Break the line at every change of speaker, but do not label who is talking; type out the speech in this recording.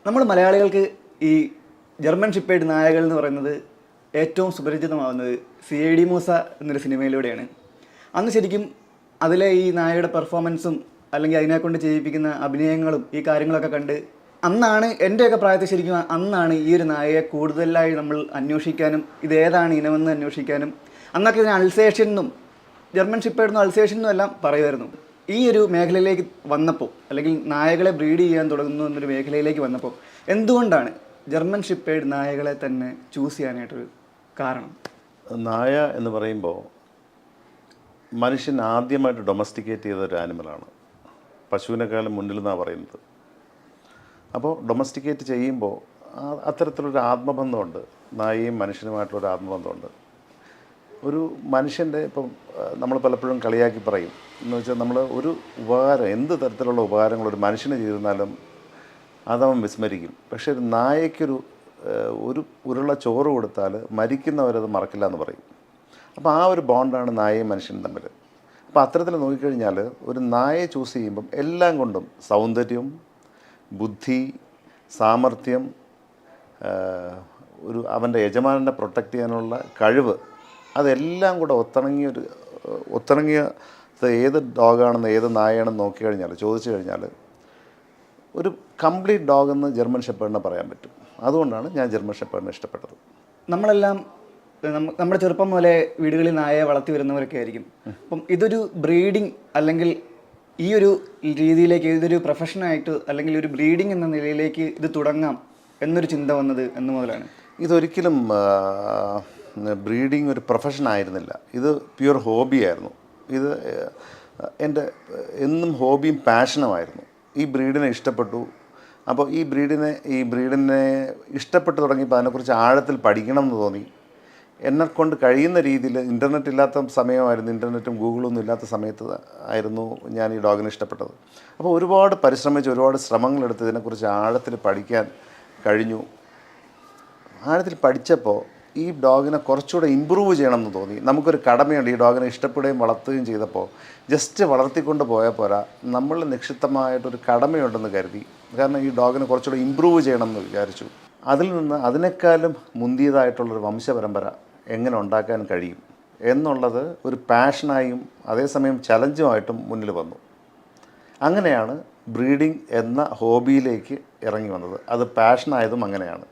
നമ്മൾ മലയാളികൾക്ക് ഈ ജർമ്മൻ ഷിപ്പേഡ് നായകൾ എന്ന് പറയുന്നത് ഏറ്റവും സുപരിചിതമാവുന്നത് സി ഐ ഡി മൂസ എന്നൊരു സിനിമയിലൂടെയാണ്. അന്ന് ശരിക്കും അതിലെ ഈ നായയുടെ പെർഫോമൻസും അല്ലെങ്കിൽ അതിനെക്കൊണ്ട് ചെയ്യിപ്പിക്കുന്ന അഭിനയങ്ങളും ഈ കാര്യങ്ങളൊക്കെ കണ്ട് അന്നാണ് എൻ്റെയൊക്കെ പ്രായത്തിൽ ശരിക്കും അന്നാണ് ഈ ഒരു നായയെ കൂടുതലായി നമ്മൾ അന്വേഷിക്കാനും ഇതേതാണ് ഇനമെന്ന് അന്വേഷിക്കാനും അന്നൊക്കെ ഇതിന് അൾസേഷൻ എന്നും ജർമ്മൻ ഷിപ്പേഡ് എന്നും അൾസേഷൻ എന്നും എല്ലാം പറയുമായിരുന്നു. ഈ ഒരു മേഖലയിലേക്ക് വന്നപ്പോൾ അല്ലെങ്കിൽ നായകളെ ബ്രീഡ് ചെയ്യാൻ തുടങ്ങുന്നു എന്നൊരു മേഖലയിലേക്ക് വന്നപ്പോൾ എന്തുകൊണ്ടാണ് ജർമ്മൻ ഷിപ്പേഡ് നായകളെ തന്നെ ചൂസ് ചെയ്യാനായിട്ടൊരു കാരണം?
നായ എന്ന് പറയുമ്പോൾ മനുഷ്യൻ ആദ്യമായിട്ട് ഡൊമസ്റ്റിക്കേറ്റ് ചെയ്ത ഒരു ആനിമലാണ്. പശുവിനേക്കാളും മുന്നിൽ നിന്നാണ് പറയുന്നത്. അപ്പോൾ ഡൊമസ്റ്റിക്കേറ്റ് ചെയ്യുമ്പോൾ അത്തരത്തിലൊരു ആത്മബന്ധമുണ്ട്. നായയും മനുഷ്യനുമായിട്ടുള്ളൊരു ആത്മബന്ധമുണ്ട്. ഒരു മനുഷ്യൻ്റെ ഇപ്പം നമ്മൾ പലപ്പോഴും കളിയാക്കി പറയും എന്ന് വെച്ചാൽ നമ്മൾ ഒരു ഉപകാരം, എന്ത് തരത്തിലുള്ള ഉപകാരങ്ങൾ ഒരു മനുഷ്യന് ചെയ്തിരുന്നാലും അതവൻ വിസ്മരിക്കും. പക്ഷേ ഒരു നായയ്ക്കൊരു ഒരു ഉരുള ചോറ് കൊടുത്താൽ മരിക്കുന്നവരത് മറക്കില്ല എന്ന് പറയും. അപ്പോൾ ആ ഒരു ബോണ്ടാണ് നായയും മനുഷ്യനും തമ്മിൽ. അപ്പോൾ അത്തരത്തിൽ നോക്കിക്കഴിഞ്ഞാൽ ഒരു നായയെ ചൂസ് ചെയ്യുമ്പം എല്ലാം കൊണ്ടും സൗന്ദര്യം, ബുദ്ധി, സാമർഥ്യം, ഒരു അവൻ്റെ യജമാനനെ പ്രൊട്ടക്റ്റ് ചെയ്യാനുള്ള കഴിവ്, അതെല്ലാം കൂടെ ഒത്തിണങ്ങിയ ഏത് ഡോഗാണെന്ന് ഏത് നായയാണെന്ന് നോക്കിക്കഴിഞ്ഞാൽ ചോദിച്ചു കഴിഞ്ഞാൽ ഒരു കംപ്ലീറ്റ് ഡോഗെന്ന് ജർമ്മൻ ഷെപ്പേർഡിനെ പറയാൻ പറ്റും. അതുകൊണ്ടാണ് ഞാൻ ജർമ്മൻ ഷെപ്പേർഡിനെ ഇഷ്ടപ്പെട്ടത്.
നമ്മളെല്ലാം നമ്മുടെ ചെറുപ്പം മുതലേ വീടുകളിൽ നായയെ വളർത്തി വരുന്നവരൊക്കെ ആയിരിക്കും. അപ്പം ഇതൊരു ബ്രീഡിങ് അല്ലെങ്കിൽ ഈ ഒരു രീതിയിലേക്ക് ഇതൊരു പ്രൊഫഷനായിട്ട് അല്ലെങ്കിൽ ഒരു ബ്രീഡിങ് എന്ന നിലയിലേക്ക് ഇത് തുടങ്ങാം എന്നൊരു ചിന്ത വന്നത് എന്ന് മുതലാണ്?
ഇതൊരിക്കലും ബ്രീഡിങ് ഒരു പ്രൊഫഷൻ ആയിരുന്നില്ല. ഇത് പ്യുവർ ഹോബിയായിരുന്നു. ഇത് എൻ്റെ എന്നും ഹോബിയും പാഷനുമായിരുന്നു. ഈ ബ്രീഡിനെ ഇഷ്ടപ്പെട്ടു. അപ്പോൾ ഈ ബ്രീഡിനെ ഇഷ്ടപ്പെട്ട് തുടങ്ങിയപ്പോൾ അതിനെക്കുറിച്ച് ആഴത്തിൽ പഠിക്കണം എന്ന് തോന്നി. എന്നെക്കൊണ്ട് കഴിയുന്ന രീതിയിൽ ഇൻ്റർനെറ്റ് ഇല്ലാത്ത സമയമായിരുന്നു, ഇൻ്റർനെറ്റും ഗൂഗിളൊന്നും ഇല്ലാത്ത സമയത്ത് ആയിരുന്നു ഞാൻ ഈ ഡോഗിനെ ഇഷ്ടപ്പെട്ടത്. അപ്പോൾ ഒരുപാട് പരിശ്രമിച്ച് ഒരുപാട് ശ്രമങ്ങളെടുത്ത് ഇതിനെക്കുറിച്ച് ആഴത്തിൽ പഠിക്കാൻ കഴിഞ്ഞു. ആഴത്തിൽ പഠിച്ചപ്പോൾ ഈ ഡോഗിനെ കുറച്ചുകൂടെ ഇമ്പ്രൂവ് ചെയ്യണമെന്ന് തോന്നി. നമുക്കൊരു കടമയുണ്ട്. ഈ ഡോഗിനെ ഇഷ്ടപ്പെടുകയും വളർത്തുകയും ചെയ്തപ്പോൾ ജസ്റ്റ് വളർത്തിക്കൊണ്ട് പോയാൽ പോരാ, നമ്മൾ നിക്ഷിപ്തമായിട്ടൊരു കടമയുണ്ടെന്ന് കരുതി. കാരണം ഈ ഡോഗിനെ കുറച്ചുകൂടെ ഇമ്പ്രൂവ് ചെയ്യണമെന്ന് വിചാരിച്ചു. അതിൽ നിന്ന് അതിനേക്കാളും മുന്തിയതായിട്ടുള്ളൊരു വംശപരമ്പര എങ്ങനെ ഉണ്ടാക്കാൻ കഴിയും എന്നുള്ളത് ഒരു പാഷനായും അതേസമയം ചലഞ്ചുമായിട്ടും മുന്നിൽ വന്നു. അങ്ങനെയാണ് ബ്രീഡിംഗ് എന്ന ഹോബിയിലേക്ക് ഇറങ്ങി വന്നത്. അത് പാഷനായതും അങ്ങനെയാണ്.